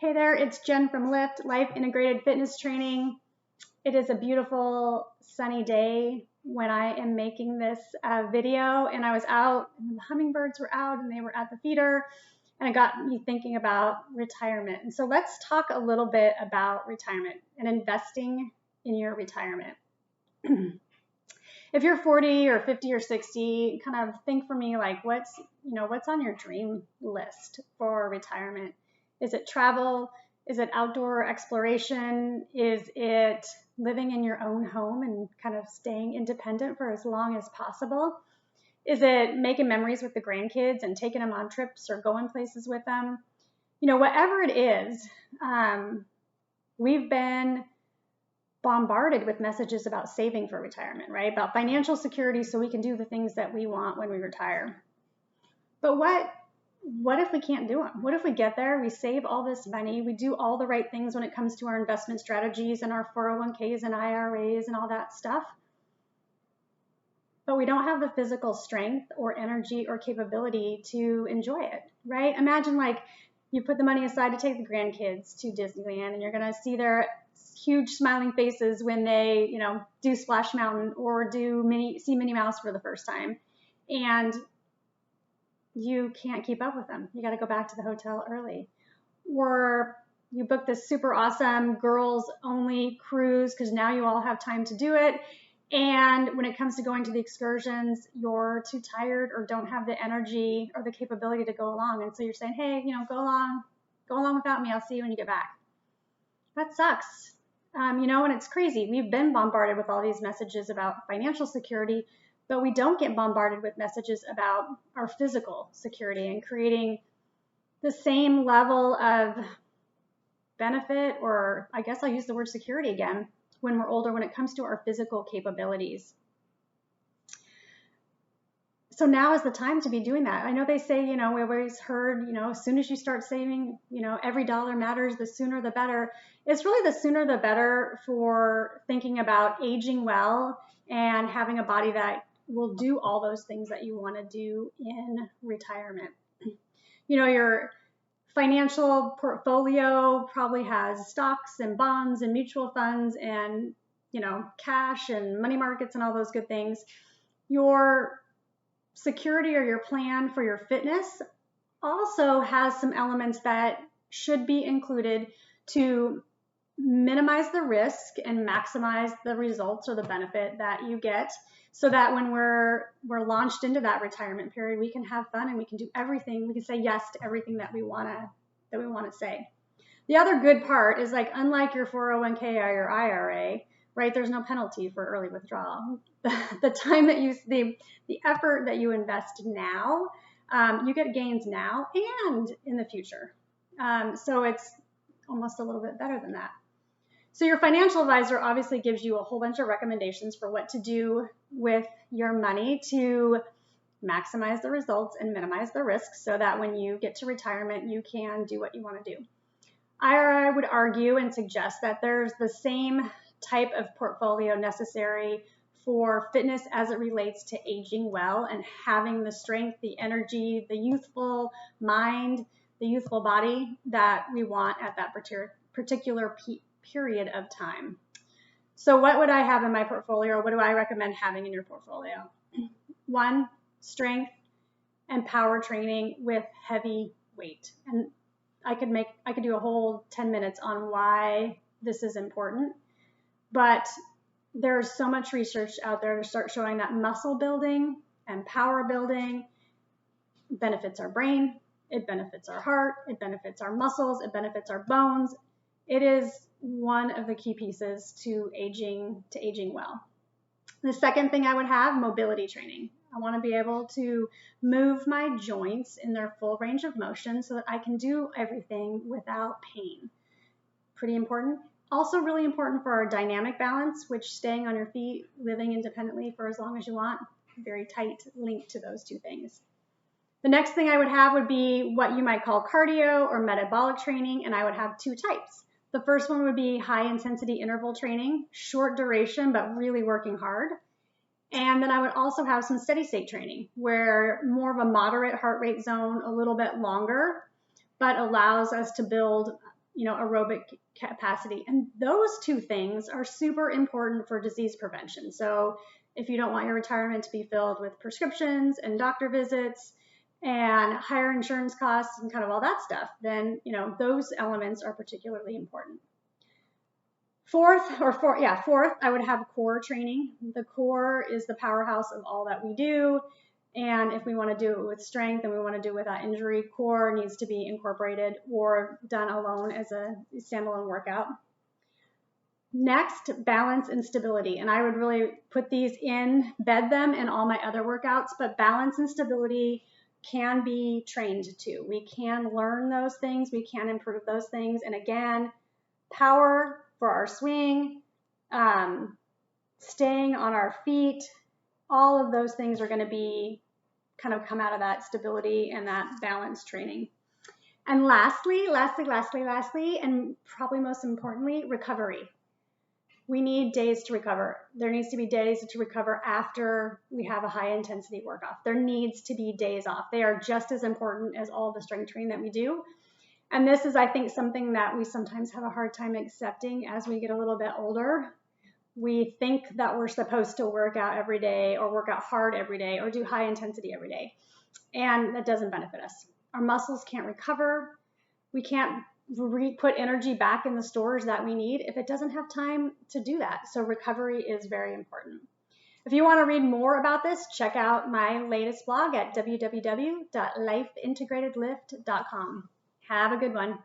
Hey there, it's Jen from Lift, Life Integrated Fitness Training. It is a beautiful sunny day when I am making this video, and I was out and the hummingbirds were out and they were at the feeder, and it got me thinking about retirement. And so let's talk a little bit about retirement and investing in your retirement. If you're 40 or 50 or 60, kind of think for me like what's on your dream list for retirement? Is it travel? Is it outdoor exploration? Is it living in your own home and kind of staying independent for as long as possible? Is it making memories with the grandkids and taking them on trips or going places with them? Whatever it is, we've been bombarded with messages about saving for retirement, right? About financial security so we can do the things that we want when we retire. But what if we can't do them? What if we get there, we save all this money, we do all the right things when it comes to our investment strategies and our 401ks and IRAs and all that stuff, but we don't have the physical strength or energy or capability to enjoy it, right? Imagine like you put the money aside to take the grandkids to Disneyland and you're going to see their huge smiling faces when they, do Splash Mountain or see Minnie Mouse for the first time. And you can't keep up with them. You got to go back to the hotel early. Or you book this super awesome girls only cruise because now you all have time to do it. And when it comes to going to the excursions, you're too tired or don't have the energy or the capability to go along. And so you're saying, hey, go along without me. I'll see you when you get back. That sucks. And it's crazy. We've been bombarded with all these messages about financial security, but we don't get bombarded with messages about our physical security and creating the same level of benefit, or I guess I'll use the word security again, when we're older when it comes to our physical capabilities. So now is the time to be doing that. I know they say, we've always heard, as soon as you start saving, every dollar matters, the sooner the better. It's really the sooner the better for thinking about aging well and having a body that will do all those things that you want to do in retirement. Your financial portfolio probably has stocks and bonds and mutual funds and, cash and money markets and all those good things. Your security or your plan for your fitness also has some elements that should be included to minimize the risk and maximize the results or the benefit that you get, so that when we're launched into that retirement period, we can have fun and we can do everything. We can say yes to everything that we want to say. The other good part is, like, unlike your 401k or your IRA, right? There's no penalty for early withdrawal. The time that the effort that you invest now, you get gains now and in the future. So it's almost a little bit better than that. So your financial advisor obviously gives you a whole bunch of recommendations for what to do with your money to maximize the results and minimize the risks, so that when you get to retirement, you can do what you want to do. I would argue and suggest that there's the same type of portfolio necessary for fitness as it relates to aging well and having the strength, the energy, the youthful mind, the youthful body that we want at that particular period of time. So what would I have in my portfolio, or what do I recommend having in your portfolio? 1, strength and power training with heavy weight. And I could do a whole 10 minutes on why this is important, but there's so much research out there to start showing that muscle building and power building benefits our brain, it benefits our heart, it benefits our muscles, it benefits our bones. It is one of the key pieces to aging well. The second thing I would have, mobility training. I want to be able to move my joints in their full range of motion so that I can do everything without pain. Pretty important. Also really important for our dynamic balance, which staying on your feet, living independently for as long as you want, very tight link to those two things. The next thing I would have would be what you might call cardio or metabolic training, and I would have 2 types. The first one would be high intensity interval training, short duration, but really working hard. And then I would also have some steady state training, where more of a moderate heart rate zone, a little bit longer, but allows us to build aerobic capacity. And those two things are super important for disease prevention. So if you don't want your retirement to be filled with prescriptions and doctor visits and higher insurance costs and kind of all that stuff, then, those elements are particularly important. Fourth, I would have core training. The core is the powerhouse of all that we do. And if we want to do it with strength and we want to do it without injury, core needs to be incorporated or done alone as a standalone workout. Next, balance and stability. And I would really bed them in all my other workouts, but balance and stability can be trained too. We can learn those things. We can improve those things. And again, power for our swing, staying on our feet, all of those things are going to be kind of come out of that stability and that balance training. And lastly, and probably most importantly, recovery. We need days to recover. There needs to be days to recover after we have a high intensity workout. There needs to be days off. They are just as important as all the strength training that we do. And this is, I think, something that we sometimes have a hard time accepting as we get a little bit older. We think that we're supposed to work out every day or work out hard every day or do high intensity every day. And that doesn't benefit us. Our muscles can't recover. We can't put energy back in the stores that we need if it doesn't have time to do that. So recovery is very important. If you want to read more about this, check out my latest blog at www.lifeintegratedlift.com. Have a good one.